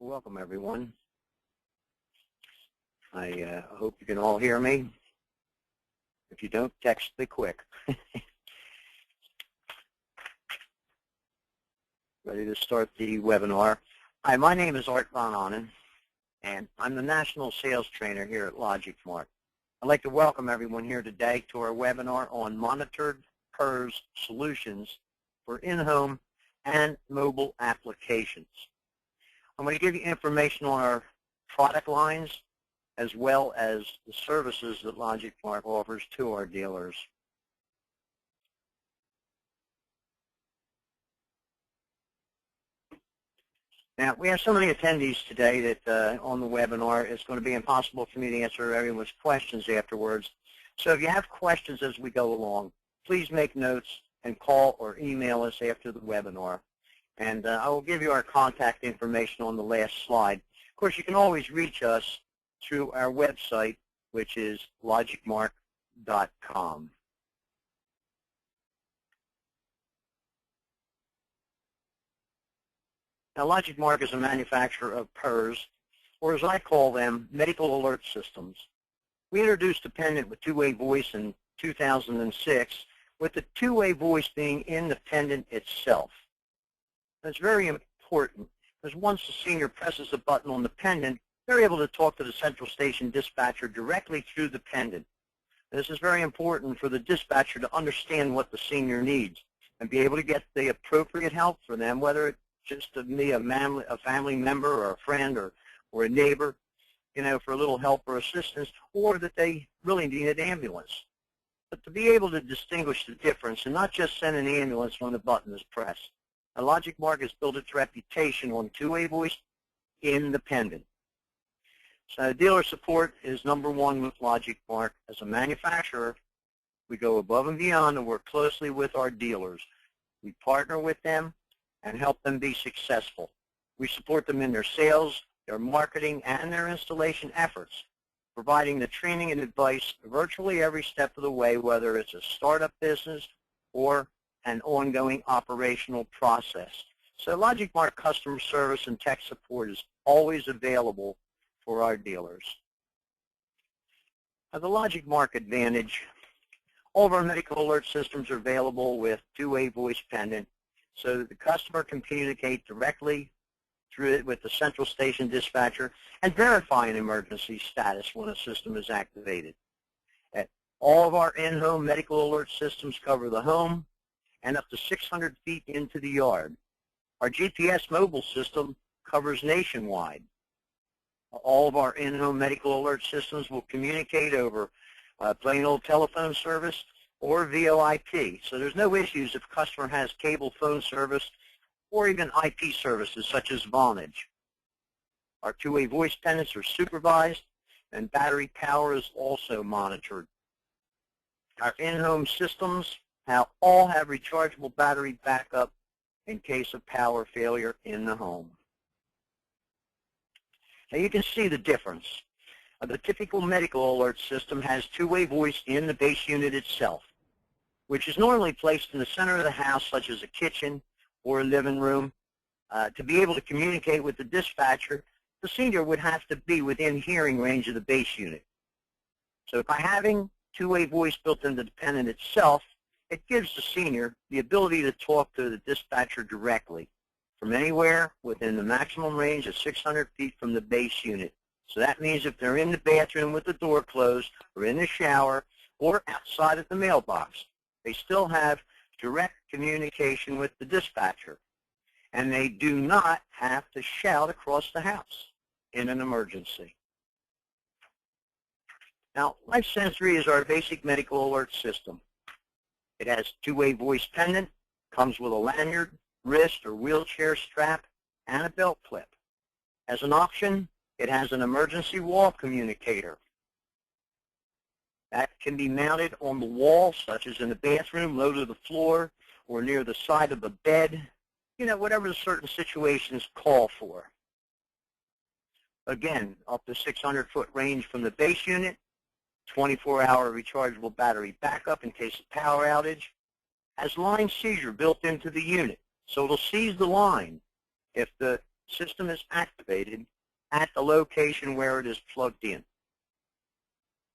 Welcome, everyone. I hope you can all hear me. If you don't, text me quick. Ready to start the webinar. Hi, my name is Art Von Onen, and I'm the National Sales Trainer here at LogicMark. I'd like to welcome everyone here today to our webinar on monitored PERS solutions for in-home and mobile applications. I'm going to give you information on our product lines as well as the services that LogicMark offers to our dealers. Now, we have so many attendees today that on the webinar, it's going to be impossible for me to answer everyone's questions afterwards. So if you have questions as we go along, please make notes and call or email us after the webinar. And I will give you our contact information on the last slide. Of course, you can always reach us through our website, which is LogicMark.com. Now, LogicMark is a manufacturer of PERS, or as I call them, medical alert systems. We introduced a pendant with two-way voice in 2006, with the two-way voice being in the pendant itself. That's very important, because once the senior presses a button on the pendant, they're able to talk to the central station dispatcher directly through the pendant. This is very important for the dispatcher to understand what the senior needs and be able to get the appropriate help for them, whether it's just to be a family member or a friend or a neighbor, for a little help or assistance, or that they really need an ambulance. But to be able to distinguish the difference and not just send an ambulance when the button is pressed. Now, LogicMark has built its reputation on two-way voice in the pendant. So dealer support is #1 with LogicMark. As a manufacturer, we go above and beyond and work closely with our dealers. We partner with them and help them be successful. We support them in their sales, their marketing, and their installation efforts, providing the training and advice virtually every step of the way, whether it's a startup business or an ongoing operational process. So LogicMark customer service and tech support is always available for our dealers. Now, the LogicMark advantage, all of our medical alert systems are available with two-way voice pendant, so that the customer can communicate directly through it with the central station dispatcher and verify an emergency status when a system is activated. All of our in-home medical alert systems cover the home and up to 600 feet into the yard. Our GPS mobile system covers nationwide. All of our in-home medical alert systems will communicate over plain old telephone service or VoIP. So there's no issues if a customer has cable phone service or even IP services such as Vonage. Our two-way voice pendants are supervised, and battery power is also monitored. Our in-home systems all have rechargeable battery backup in case of power failure in the home. Now you can see the difference. The typical medical alert system has two-way voice in the base unit itself, which is normally placed in the center of the house, such as a kitchen or a living room. To be able to communicate with the dispatcher, the senior would have to be within hearing range of the base unit. So by having two-way voice built into the pendant itself, it gives the senior the ability to talk to the dispatcher directly from anywhere within the maximum range of 600 feet from the base unit. So that means if they're in the bathroom with the door closed or in the shower or outside at the mailbox, they still have direct communication with the dispatcher, and they do not have to shout across the house in an emergency. Now, Life Sensory is our basic medical alert system. It has two-way voice pendant, comes with a lanyard, wrist or wheelchair strap, and a belt clip. As an option, it has an emergency wall communicator. That can be mounted on the wall, such as in the bathroom, low to the floor, or near the side of the bed, whatever the certain situations call for. Again, up to 600-foot range from the base unit, 24-hour rechargeable battery backup in case of power outage, has line seizure built into the unit, so it'll seize the line if the system is activated at the location where it is plugged in.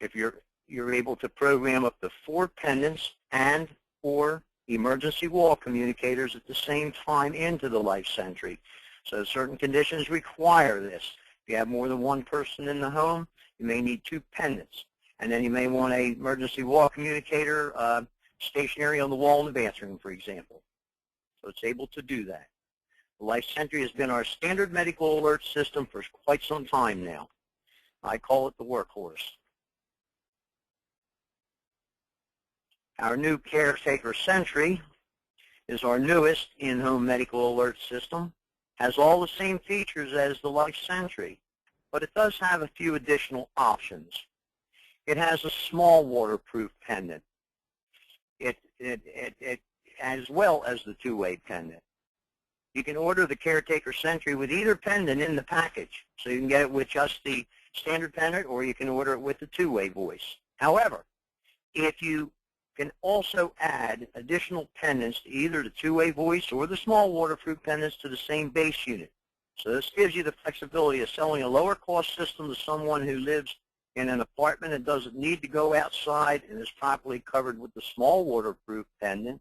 If you're able to program up to 4 pendants and or emergency wall communicators at the same time into the Life Sentry. So certain conditions require this. If you have more than one person in the home, you may need 2 pendants. And then you may want an emergency wall communicator stationary on the wall in the bathroom, for example. So it's able to do that. The Life Sentry has been our standard medical alert system for quite some time now. I call it the workhorse. Our new Caretaker Sentry is our newest in-home medical alert system. Has all the same features as the Life Sentry, but it does have a few additional options. It has a small waterproof pendant, as well as the 2-way pendant. You can order the Caretaker Sentry with either pendant in the package, so you can get it with just the standard pendant, or you can order it with the 2-way voice. However, if you can also add additional pendants to either the 2-way voice or the small waterproof pendants to the same base unit. So this gives you the flexibility of selling a lower cost system to someone who lives in an apartment and doesn't need to go outside and is properly covered with the small waterproof pendant.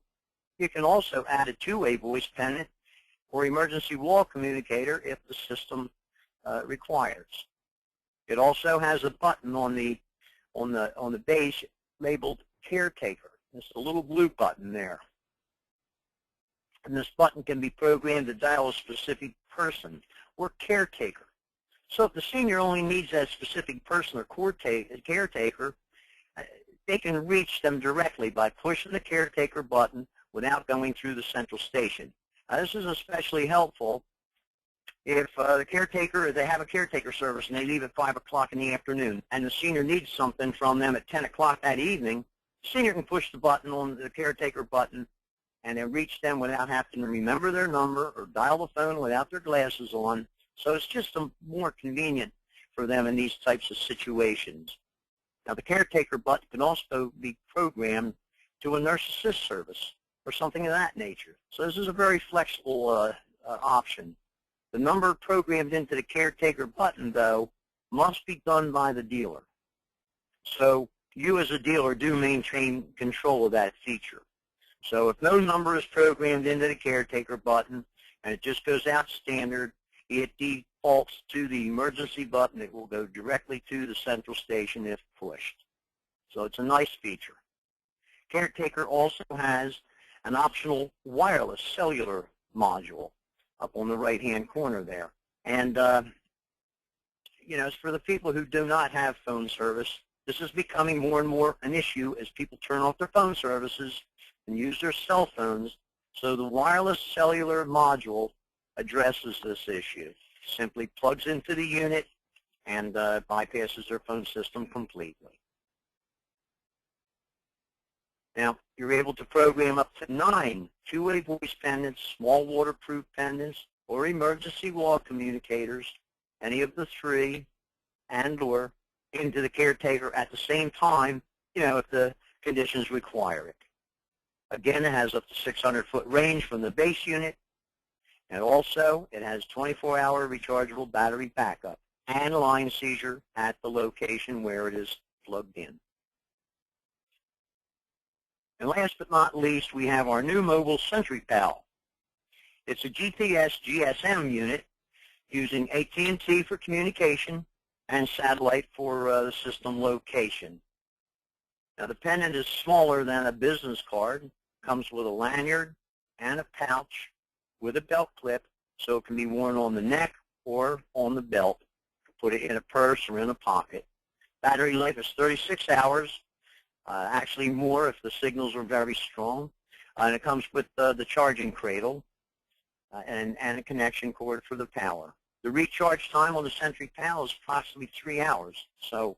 You can also add a 2-way voice pendant or emergency wall communicator if the system requires. It also has a button on the base labeled Caretaker. It's a little blue button there. And this button can be programmed to dial a specific person or caretaker. So if the senior only needs that specific person or caretaker, they can reach them directly by pushing the Caretaker button without going through the central station. This is especially helpful if they have a caretaker service and they leave at 5 o'clock in the afternoon, and the senior needs something from them at 10 o'clock that evening. The senior can push the button on the Caretaker button and then reach them without having to remember their number or dial the phone without their glasses on. So it's just more convenient for them in these types of situations. Now, the Caretaker button can also be programmed to a nurse assist service or something of that nature. So this is a very flexible option. The number programmed into the Caretaker button, though, must be done by the dealer. So you as a dealer do maintain control of that feature. So if no number is programmed into the Caretaker button and it just goes out standard, it defaults to the emergency button. It will go directly to the central station if pushed. So it's a nice feature. Caretaker also has an optional wireless cellular module up on the right-hand corner there. And, for the people who do not have phone service, this is becoming more and more an issue as people turn off their phone services and use their cell phones. So the wireless cellular module addresses this issue. Simply plugs into the unit and bypasses their phone system completely. Now, you're able to program up to 9 2-way voice pendants, small waterproof pendants, or emergency wall communicators, any of the 3, and or into the Caretaker at the same time, if the conditions require it. Again, it has up to 600-foot range from the base unit, and also it has 24-hour rechargeable battery backup and line seizure at the location where it is plugged in. And last but not least, we have our new mobile Sentry Pal. It's a GPS GSM unit using AT&T for communication and satellite for the system location. Now, the pendant is smaller than a business card. Comes with a lanyard and a pouch with a belt clip, so it can be worn on the neck or on the belt. Put it in a purse or in a pocket. Battery life is 36 hours. Actually more if the signals are very strong. And it comes with the charging cradle and a connection cord for the power. The recharge time on the Sentry Pal is approximately 3 hours. So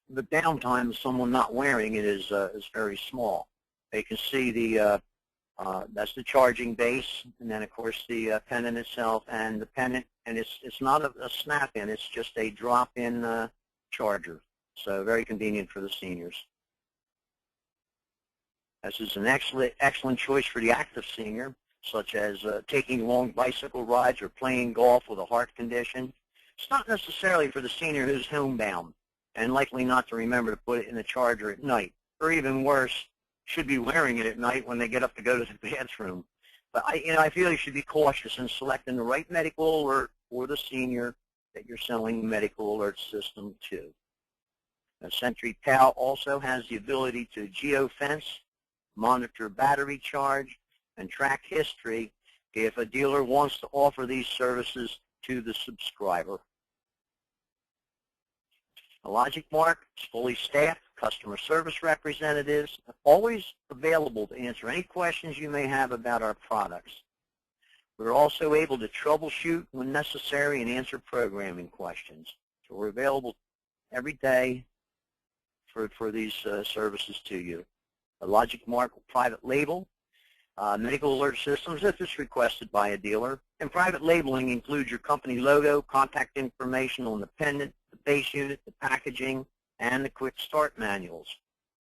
the downtime of someone not wearing it is very small. You can see that's the charging base, and then of course the pendant itself, and the pendant, and it's not a snap-in, it's just a drop-in charger. So very convenient for the seniors. This is an excellent choice for the active senior. such as taking long bicycle rides or playing golf with a heart condition. It's not necessarily for the senior who's homebound and likely not to remember to put it in the charger at night, or even worse, should be wearing it at night when they get up to go to the bathroom. But I feel you should be cautious in selecting the right medical alert for the senior that you're selling the medical alert system to. Now, Sentry PAL also has the ability to geofence, monitor battery charge, and track history if a dealer wants to offer these services to the subscriber. LogicMark is fully staffed. Customer service representatives are always available to answer any questions you may have about our products. We're also able to troubleshoot when necessary and answer programming questions. So we're available every day for these services to you. A LogicMark private label medical alert systems if it's requested by a dealer. And private labeling includes your company logo, contact information on the pendant, the base unit, the packaging, and the quick start manuals.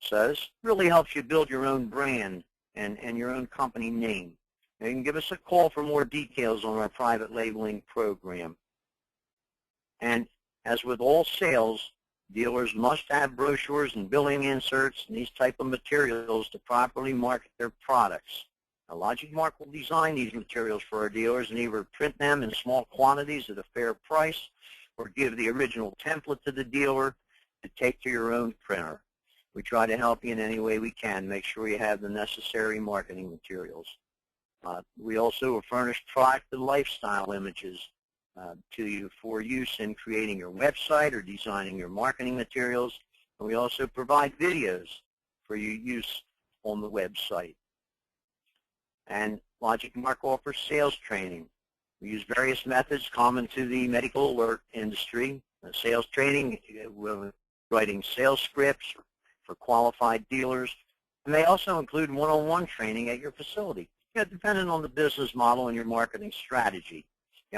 So this really helps you build your own brand and your own company name. Now you can give us a call for more details on our private labeling program. And as with all sales, dealers must have brochures and billing inserts and these type of materials to properly market their products. Now, LogicMark will design these materials for our dealers and either print them in small quantities at a fair price or give the original template to the dealer to take to your own printer. We try to help you in any way we can. Make sure you have the necessary marketing materials. We also furnish product and lifestyle images to you for use in creating your website or designing your marketing materials. And we also provide videos for your use on the website. And LogicMark offers sales training. We use various methods common to the medical alert industry. Sales training, we're writing sales scripts for qualified dealers. And they also include one-on-one training at your facility, depending on the business model and your marketing strategy.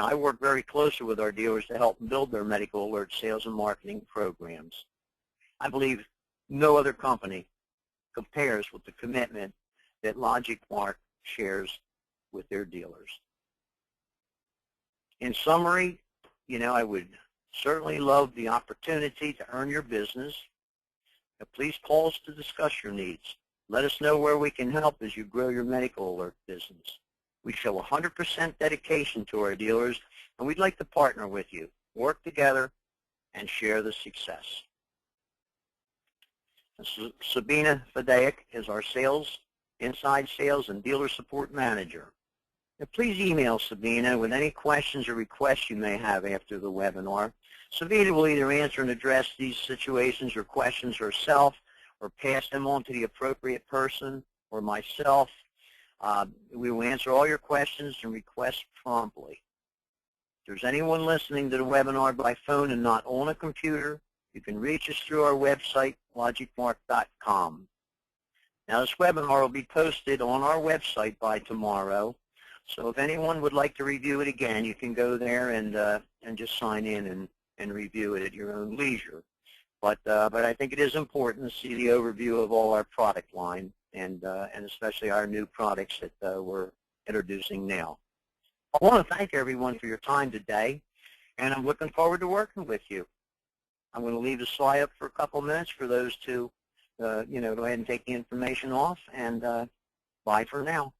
I work very closely with our dealers to help them build their medical alert sales and marketing programs. I believe no other company compares with the commitment that LogicMark shares with their dealers. In summary, I would certainly love the opportunity to earn your business. Now, please call us to discuss your needs. Let us know where we can help as you grow your medical alert business. We show 100% dedication to our dealers, and we'd like to partner with you, work together, and share the success. Sabina Fadaic is our inside sales and dealer support manager. Now, please email Sabina with any questions or requests you may have after the webinar. Sabina will either answer and address these situations or questions herself or pass them on to the appropriate person or myself. We will answer all your questions and requests promptly. If there's anyone listening to the webinar by phone and not on a computer, you can reach us through our website, LogicMark.com. Now, this webinar will be posted on our website by tomorrow, so if anyone would like to review it again, you can go there and just sign in and review it at your own leisure. But I think it is important to see the overview of all our product line and especially our new products that we're introducing now. I want to thank everyone for your time today, and I'm looking forward to working with you. I'm going to leave the slide up for a couple minutes for those to, go ahead and take the information off, and bye for now.